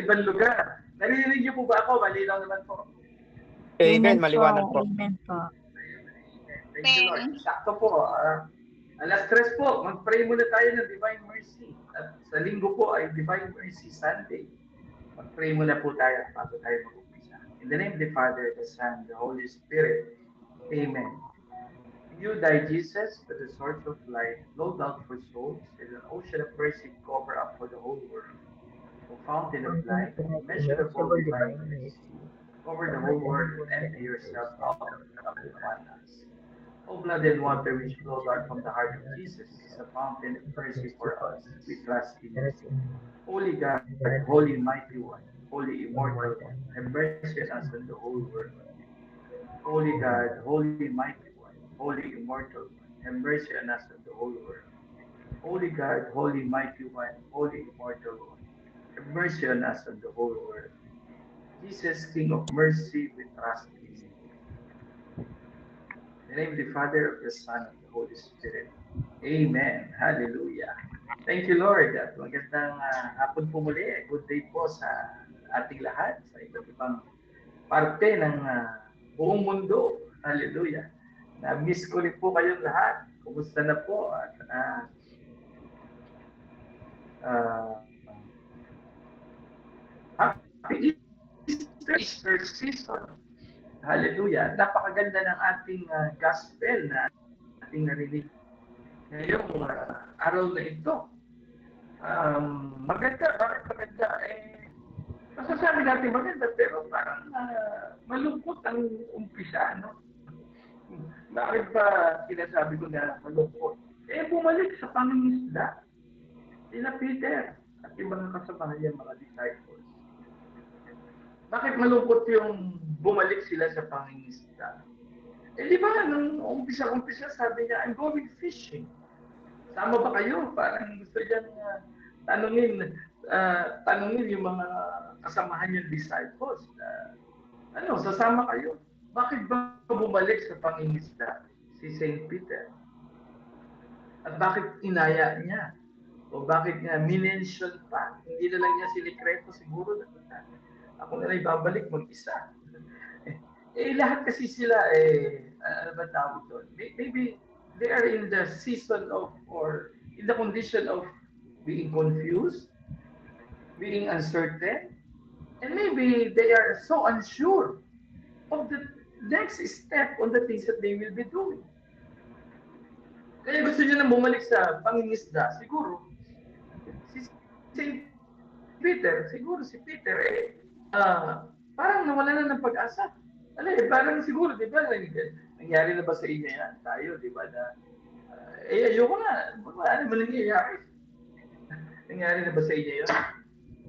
ibang lugar. Naririnig niyo po ba ako? Malinaw naman po. Amen Amen po. maliwanag po. Amen po. Thank you, Lord. Sakto po. Alas 3 po, mag-pray muna tayo ng Divine Mercy. At sa linggo po ay Divine Mercy Sunday. Mag-pray muna po tayo bago tayo mag-umpisa. In the name of the Father, the Son, the Holy Spirit. Amen. You die, Jesus, to the source of life, no doubt for souls, and an ocean of mercy cover up for the whole world. O fountain of life, immeasurable divine mercy, cover the whole world and empty yourself out upon us. O blood and water which flowed out from the heart of Jesus, a fountain of mercy for us. We trust in you. Holy God, Holy Mighty One, Holy Immortal One, have mercy on us and the whole world. Holy God, Holy Mighty One, Holy Immortal One, have mercy on us and the whole world. Holy God, Holy Mighty One, Holy Immortal One, have mercy on us and the whole world. Jesus, King of mercy, we trust in you. In the name of the Father, of the Son, of the Holy Spirit. Amen. Hallelujah. Thank you, Lord. At magandang hapon po muli. Good day po sa ating lahat, sa iba't ibang parte ng buong mundo. Hallelujah. Na-miss ko rin po kayong lahat. Kumusta na po? At happy Easter season. Hallelujah. Napakaganda ng ating gospel na ating narinig ngayong araw na ito. Maganda. Masasabi natin maganda, pero parang malungkot ang umpisa, no? Bakit ba sinasabi ko na malungkot? Bumalik sa pangingisda. Sila Peter at yung mga kasama niya, mga disciples. Bakit malungkot yung bumalik sila sa pangingisda? Di ba, nung umpisa, sabi niya, I'm going fishing. Sama ba kayo? Parang gusto niyang tanungin yung mga kasamahan niyang disciples. Sasama kayo? Bakit ba bumalik sa pangingisda si Saint Peter? At bakit inaya niya? O bakit niya minention pa? Hindi na lang niya sinikreto siguro na ako na lang babalik mag-isa. Lahat kasi sila, ano ba tawag doon? Maybe they are in the season of, or in the condition of being confused, being uncertain, and maybe they are so unsure of the next step on the things that they will be doing. Kaya gusto niya nang bumalik sa pangingisda, siguro, si Peter, parang nawala na ng pag-asa. Parang siguro, di ba, nangyari na ba sa inyo yan? Tayo, di ba, na, ayoko na, ano ba nangyayari? Nangyari na ba sa inyo yun?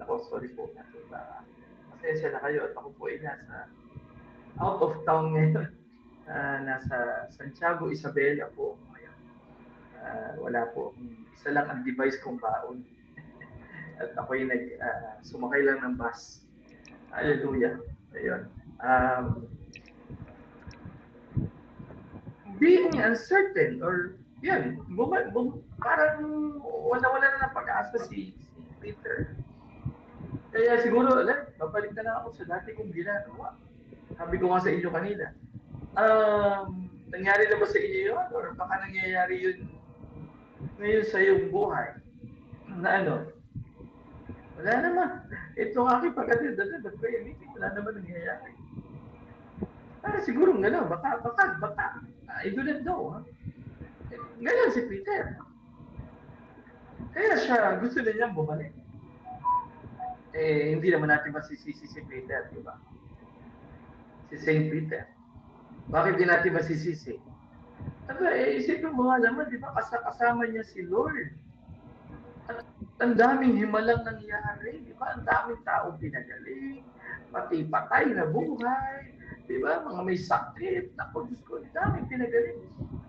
Ako, sorry po. Pasensya na kayo at ako po ay nasa out of town ngayon. Nasa Santiago, Isabela po ngayon. Wala po. Isa lang ang device kong baon. At ako ay sumakay lang ng bus. Hallelujah. Ayun. Being uncertain or yan, parang wala na ng pag-asa si Peter. Kaya siguro, babalik na lang ako sa dati kong ginagawa. Sabi ko nga sa inyo kanina. Nangyari na ba sa inyo yun? Or baka nangyayari yun ngayon sa iyong buhay? Na ano? Wala naman. Ito ang aking pagkatid. Prayer meeting, wala naman nangyayari. Siguro gano'n. Baka. I do not know. Gano'n si Peter. Kaya siya, gusto na niyang bumalik. Hindi naman natin masisisi si Peter, di ba? Si Saint Peter. Bakit di natin masisisi? Isipin mo nga naman, di ba? Kasama niya si Lord. At ang daming himalang nangyari, di ba? Ang daming taong pinagaling, pati patay na buhay, di ba? Mga may sakit, naku, Diyos ko, ang daming pinagaling.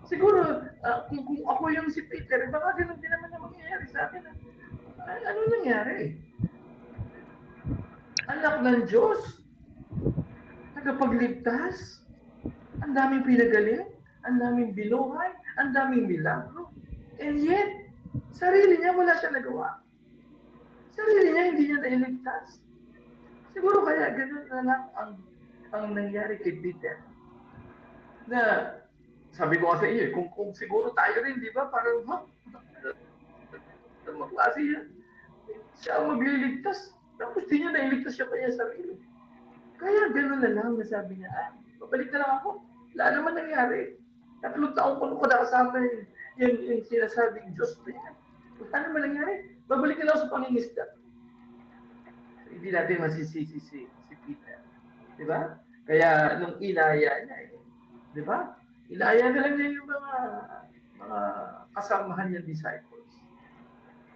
Siguro, kung ako yung si Peter, baka ganun din naman na mangyayari sa akin. Ano nangyari? Anak ng Diyos, tagapagligtas, ang daming pinagaling, ang daming binuhay, ang daming milagro. And yet, sarili niya wala siya nagawa. Sarili niya hindi niya nailigtas. Siguro kaya ganun na lang ang nangyari kay Peter. Na sabi ko nga sa inyo, kung siguro tayo rin, di ba? Parang, ano klase yan? Siya ang magliligtas. Tapos di niya nailigtas siya kanya sarili. Kaya gano'n na lang na sabi niya, babalik na lang ako. Wala naman nangyari. 3 taon ko nakasama yung sinasabing Diyos na yan. Wala naman nangyari. Babalik na lang sa pangingisda. So, hindi natin masisisi si Peter. Di ba? Kaya nung inaya niya, di ba? Inaya na lang niya yung mga kasamahan niyang disciples.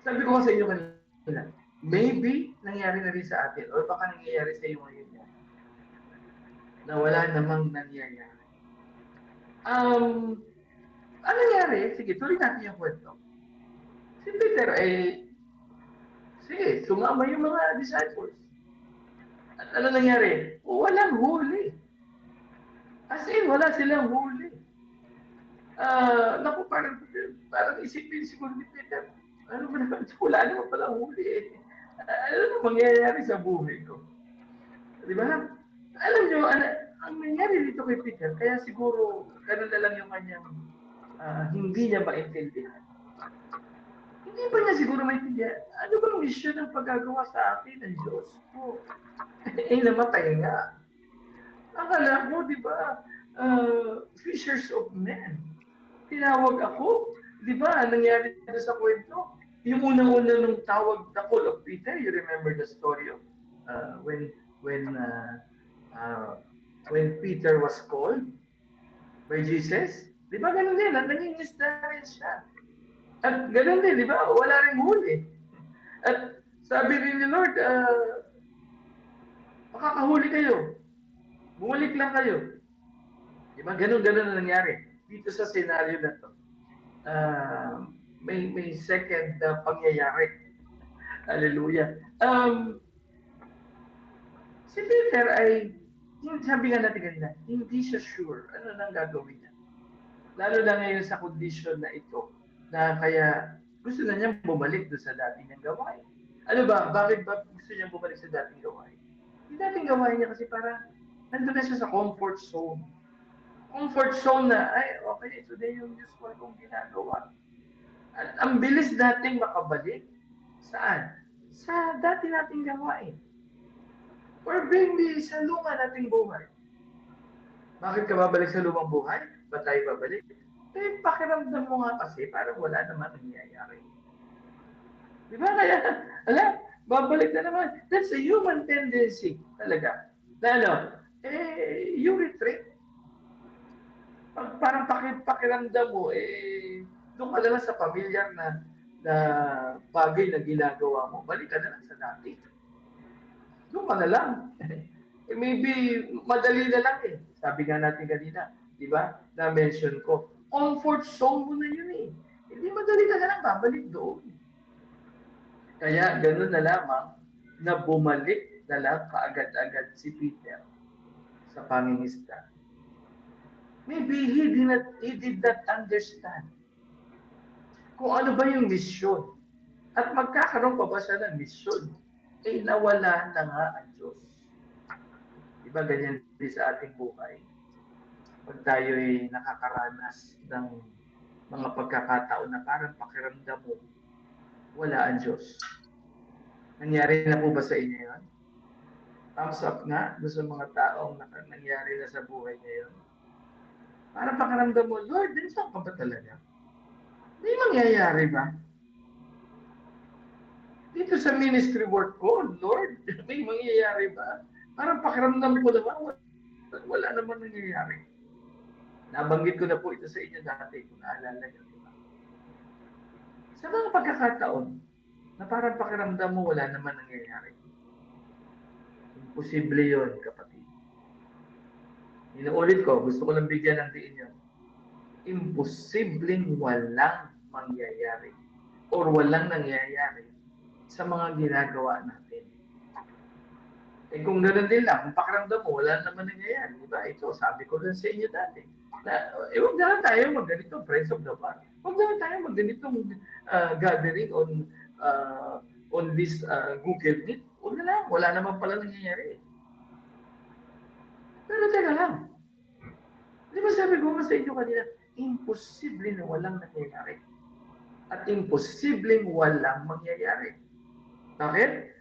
Sabi ko sa inyo kanina, maybe nangyari na rin sa atin or baka nangyayari sa iyo ngayon yan na wala namang nangyayari. Ano nangyari? Sige, tuloy natin yung kwento. Si Peter sige, sumama yung mga disciples. At ano nangyari? Walang huli. As in, wala silang huli. Naku, parang isipin siguro ni Peter, ano ba naman, wala naman palang huli. Ano na mangyayari sa buhay ko? Di ba? Alam nyo, ang nangyari dito kay Peter, kaya siguro, ganun na lang yung kanyang, hindi niya maintindihan. Hindi ba niya siguro maintindihan? Ano bang mission ng paggagawa sa atin ng Diyos ko? Namatay nga. Akala mo, di ba, fishers of men. Tinawag ako. Di ba, nangyari na sa kwento? Yung unang-una nung tawag, the call of Peter, you remember the story of when Peter was called by Jesus? Di ba ganun din? Nangingisda rin siya. At ganun din, di ba? Wala rin huli. At sabi rin ni Lord, makakahuli kayo. Bumalik lang kayo. Di ba? Ganun-ganun na nangyari. Dito sa senaryo na to. May second pangyayari. Hallelujah. Si Peter ay, sabi nga natin kanina, hindi siya sure ano nang gagawin niya. Lalo na ngayon sa condition na ito, na kaya gusto na niyang bumalik doon sa dati niyang gawain. Ano ba? Bakit ba gusto niyang bumalik sa dating gawain? Yung dating gawain niya kasi parang nandun na siya sa comfort zone. Comfort zone na, okay, ito din yung usual kong ginagawa. At ang bilis nating makabalik. Saan? Sa dati nating gawain. Or maybe sa luma nating buhay. Bakit ka babalik sa lumang buhay? Ba't tayo babalik? Pakiramdam mo nga kasi parang wala naman nangyayari. Di ba? Kaya, babalik na naman. That's a human tendency talaga. Na you retreat. Parang pakiramdam mo, doon ka na lang sa pamilyar na bagay na ginagawa mo. Balik ka na lang sa dati. Doon ka na lang. Maybe madali na lang Sabi nga natin kanina, di ba? Na-mention ko, comfort zone mo na yun Hindi madali ka na lang babalik doon. Kaya gano'n na lamang na bumalik na lang kaagad-agad si Peter sa pangingisda. Maybe he did not understand kung ano ba yung misyon. At magkakaroon pa ba siya ng misyon? Nawala na nga ang Diyos. Diba ganyan din sa ating buhay? Pag tayo'y nakakaranas ng mga pagkakataon na parang pakiramdam mo, wala ang Diyos. Nangyari na po ba sa inyo yun? Thumbs up nga doon sa mga taong nangyari na sa buhay ngayon. Parang pakiramdam mo, Lord, saan ka ba talaga? May mangyayari ba? Dito sa ministry work ko, Lord, may mangyayari ba? Parang pakiramdam ko naman, wala naman nangyayari. Nabanggit ko na po ito sa inyo dati, kung naalala nyo. Diba? Sa mga pagkakataon, na parang pakiramdam mo, wala naman nangyayari. Imposible yun, kapatid. Inuulit ko, gusto ko lang bigyan ng diin yun. Imposibleng walang mangyayari or walang nangyayari sa mga ginagawa natin. Kung ganoon din lang, kung pakiramdam mo, wala naman nangyayari. Diba? Ito, sabi ko rin sa inyo dati. Huwag na lang tayo magganito, Friends of the Bar. Huwag na lang tayo magganitong gathering on this Google Meet. Huwag na lang. wala naman pala nangyayari. Pero teka lang. Di ba sabi ko nga sa inyo kanina, imposible na walang nangyayari. At imposibleng walang mangyayari. Bakit?